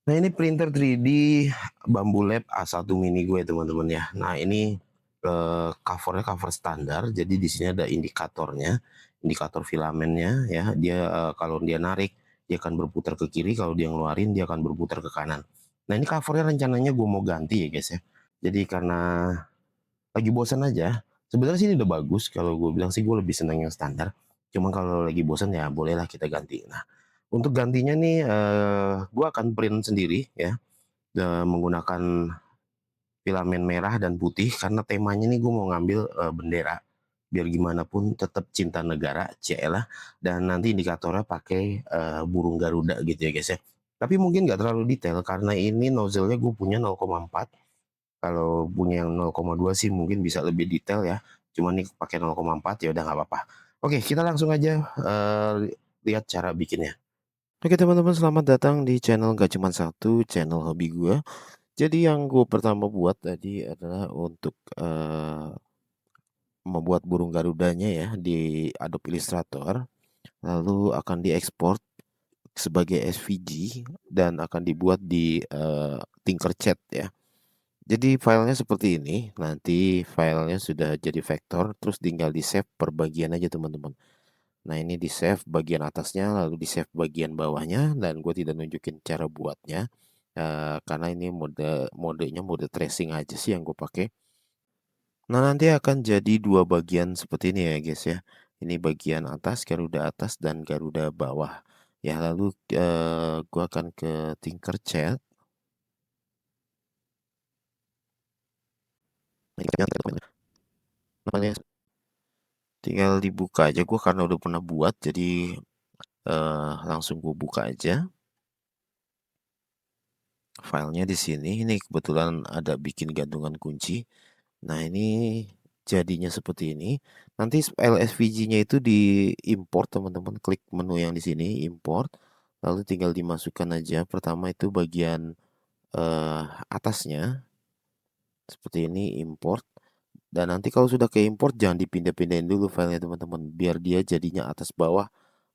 Nah, ini printer 3D Bambu Lab A1 mini gue teman-teman ya. Nah, ini cover-nya cover standar, jadi di sini ada indikatornya, indikator filamennya ya. Dia kalau dia narik dia akan berputar ke kiri, kalau dia ngeluarin dia akan berputar ke kanan. Nah, ini covernya rencananya gue mau ganti ya guys ya. Jadi karena lagi bosan aja, sebenarnya sih ini udah bagus, kalau gue bilang sih gue lebih senang yang standar. Cuma kalau lagi bosan ya bolehlah kita ganti. Nah, untuk gantinya nih gue akan print sendiri ya, menggunakan filamen merah dan putih karena temanya nih gue mau ngambil bendera. Biar gimana pun tetap cinta negara, cielah. Dan nanti indikatornya pakai burung Garuda gitu ya guys ya. Tapi mungkin nggak terlalu detail karena ini nozzle-nya gue punya 0,4. Kalau punya yang 0,2 sih mungkin bisa lebih detail ya. Cuma nih pakai 0,4 ya udah nggak apa-apa. Oke, kita langsung aja lihat cara bikinnya. Oke teman-teman, selamat datang di channel Gak Cuman Satu, channel hobi gue. Jadi yang gue pertama buat tadi adalah untuk membuat burung garudanya ya di Adobe Illustrator, lalu akan diekspor sebagai SVG dan akan dibuat di Tinkercad ya. Jadi filenya seperti ini, nanti filenya sudah jadi vektor, terus tinggal di save per bagian aja teman-teman. Nah ini di save bagian atasnya, lalu di save bagian bawahnya, dan gue tidak nunjukin cara buatnya, karena ini modenya mode tracing aja sih yang gue pakai. Nah nanti akan jadi dua bagian seperti ini ya guys ya. Ini bagian atas, Garuda atas dan Garuda bawah. Ya lalu gue akan ke Tinkercad. Namanya tinggal dibuka aja, gue karena udah pernah buat jadi langsung gue buka aja filenya di sini. Ini kebetulan ada bikin gantungan kunci. Nah ini jadinya seperti ini. Nanti LSVG-nya itu diimport teman-teman. Klik menu yang di sini import, lalu tinggal dimasukkan aja. Pertama itu bagian atasnya seperti ini, import. Dan nanti kalau sudah ke import jangan dipindah-pindahin dulu filenya teman-teman, biar dia jadinya atas bawah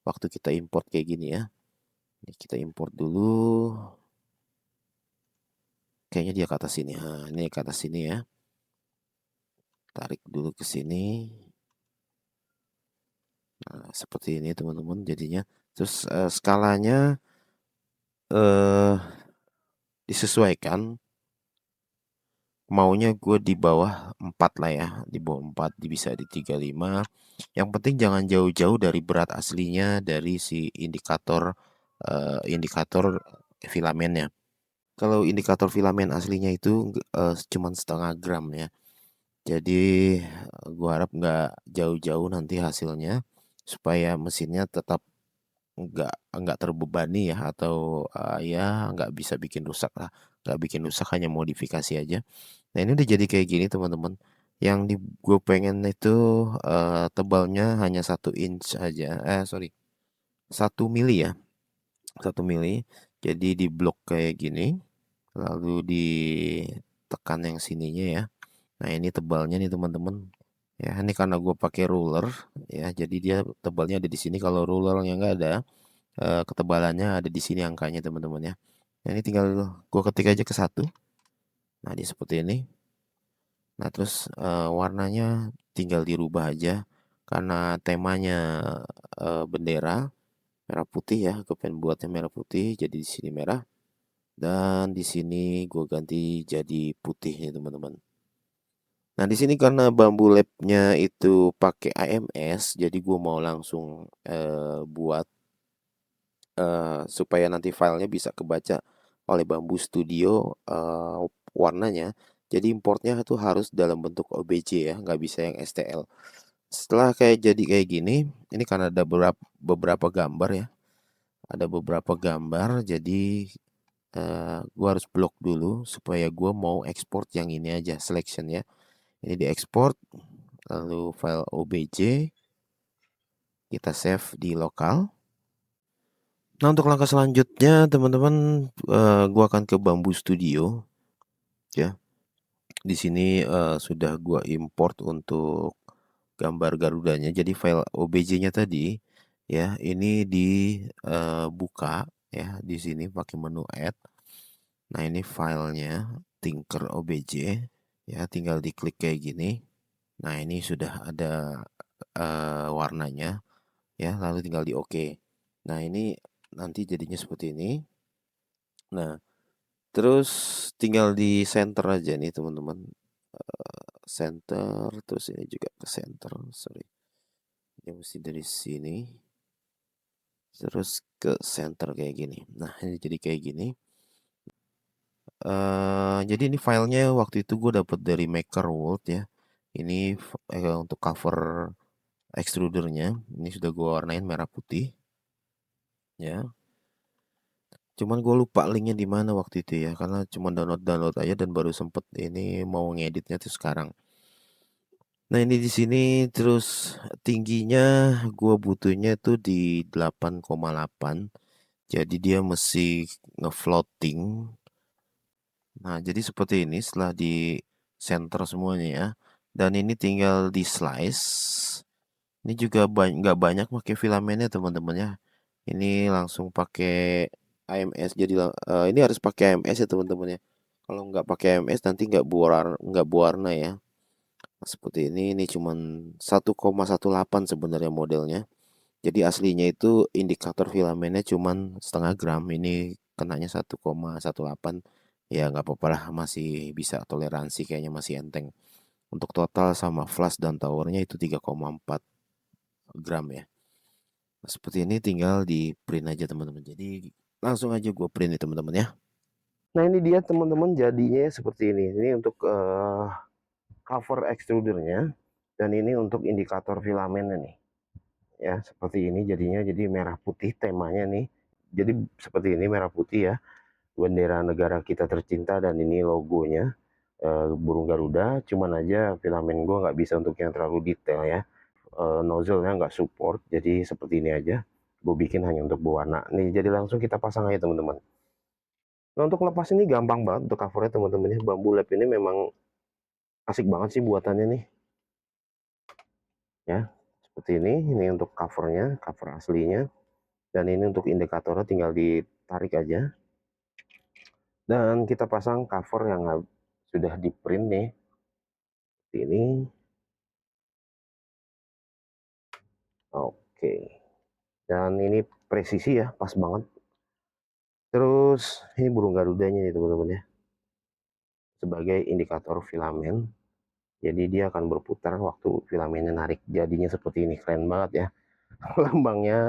waktu kita import kayak gini ya. Ini kita import dulu. Kayaknya dia ke atas sini. Nah, ini ke atas sini ya. Tarik dulu ke sini. Nah, seperti ini teman-teman jadinya. Terus skalanya eh disesuaikan. Maunya gue di bawah 4 lah ya. Di bawah 4 bisa di 35. Yang penting jangan jauh-jauh dari berat aslinya dari si indikator filamennya. Kalau indikator filamen aslinya itu cuman setengah gram ya. Jadi gue harap nggak jauh-jauh nanti hasilnya supaya mesinnya tetap nggak terbebani ya, atau ya nggak bisa bikin rusak lah, nggak bikin rusak, hanya modifikasi aja. Nah ini udah jadi kayak gini teman-teman. Yang di gue pengen itu tebalnya hanya 1 inch aja, sorry, 1 mili ya, 1 mili. Jadi di blok kayak gini, lalu ditekan yang sininya ya. Nah ini tebalnya nih teman-teman. Ya ini karena gue pakai ruler ya, jadi dia tebalnya ada di sini. Kalau rulernya nggak ada, ketebalannya ada di sini angkanya teman-teman ya. Nah ini tinggal gue ketik aja ke 1. Nah dia seperti ini. Nah terus warnanya tinggal dirubah aja karena temanya bendera merah putih ya. Gue pengen buatnya merah putih, jadi di sini merah dan di sini gue ganti jadi putih nih teman-teman. Nah di sini karena Bambu Lab-nya itu pakai AMS, jadi gue mau langsung buat supaya nanti filenya bisa kebaca oleh Bambu Studio warnanya. Jadi importnya itu harus dalam bentuk OBJ ya, nggak bisa yang STL. Setelah kayak jadi kayak gini, ini karena ada beberapa gambar ya, ada beberapa gambar, jadi gue harus blok dulu supaya gue mau export yang ini aja, selection ya. Ini diekspor, lalu file OBJ kita save di lokal. Nah untuk langkah selanjutnya teman-teman, gua akan ke Bambu Studio ya. Di sini sudah gua import untuk gambar Garudanya. Jadi file OBJ-nya tadi ya, ini dibuka ya di sini pakai menu add. Nah, ini filenya Tinker OBJ ya, tinggal diklik kayak gini. Nah, ini sudah ada warnanya ya, lalu tinggal di oke. Nah, ini nanti jadinya seperti ini. Nah, terus tinggal di center aja nih teman-teman. Center, terus ini juga ke center, sorry. Ini mesti dari sini. Terus ke center kayak gini. Nah, ini jadi kayak gini. Jadi ini filenya waktu itu gue dapet dari Maker World ya. Ini untuk cover extrudernya. Ini sudah gue warnain merah putih ya. Cuman gue lupa linknya di mana waktu itu ya, karena cuma download aja dan baru sempet ini mau ngeditnya tuh sekarang. Nah, ini di sini terus tingginya gue butuhnya tuh di 8,8. Jadi dia mesti ngefloating. Nah, jadi seperti ini setelah di center semuanya ya. Dan ini tinggal di slice. Ini juga nggak banyak pakai filamennya teman-teman ya. Ini langsung pakai AMS. Jadi ini harus pakai AMS ya teman-teman ya. Kalau nggak pakai AMS nanti nggak berwarna ya. Nah, seperti ini cuman 1,18 sebenarnya modelnya. Jadi aslinya itu indikator filamennya cuman setengah gram. Ini kenanya 1,18. Ya nggak apa-apa lah, masih bisa toleransi, kayaknya masih enteng. Untuk total sama flash dan towernya itu 3,4 gram ya. Nah, seperti ini tinggal di print aja teman-teman. Jadi langsung aja gue print nih teman-teman ya. Nah, ini dia teman-teman jadinya seperti ini. Ini untuk cover extrudernya, dan ini untuk indikator filamennya nih. Ya, seperti ini jadinya, jadi merah putih temanya nih. Jadi seperti ini merah putih ya. Bendera negara kita tercinta, dan ini logonya burung Garuda. Cuman aja filamen gue nggak bisa untuk yang terlalu detail ya. Nozzle-nya nggak support, jadi seperti ini aja. Gue bikin hanya untuk berwarna. Nih, jadi langsung kita pasang aja teman-teman. Nah, untuk lepas ini gampang banget untuk covernya teman-teman ya. Bambu lab ini memang asik banget sih buatannya nih. Ya, seperti ini untuk covernya, cover aslinya. Dan ini untuk indikatornya tinggal ditarik aja. Dan kita pasang cover yang sudah di print nih. Seperti ini. Oke. Dan ini presisi ya, pas banget. Terus ini burung garudanya nih teman-teman ya. Sebagai indikator filamen. Jadi dia akan berputar waktu filamennya narik. Jadinya seperti ini, keren banget ya. Lambangnya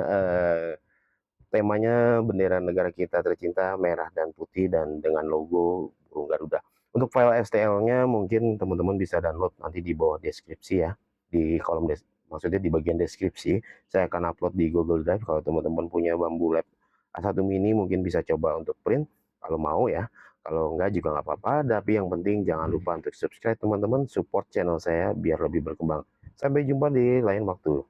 temanya bendera negara kita tercinta, merah dan putih, dan dengan logo burung Garuda. Untuk file STL-nya mungkin teman-teman bisa download nanti di bawah deskripsi ya. Di kolom maksudnya di bagian deskripsi. Saya akan upload di Google Drive. Kalau teman-teman punya Bambu Lab A1 mini mungkin bisa coba untuk print kalau mau ya. Kalau enggak juga nggak apa-apa, tapi yang penting jangan lupa untuk subscribe teman-teman, support channel saya biar lebih berkembang. Sampai jumpa di lain waktu.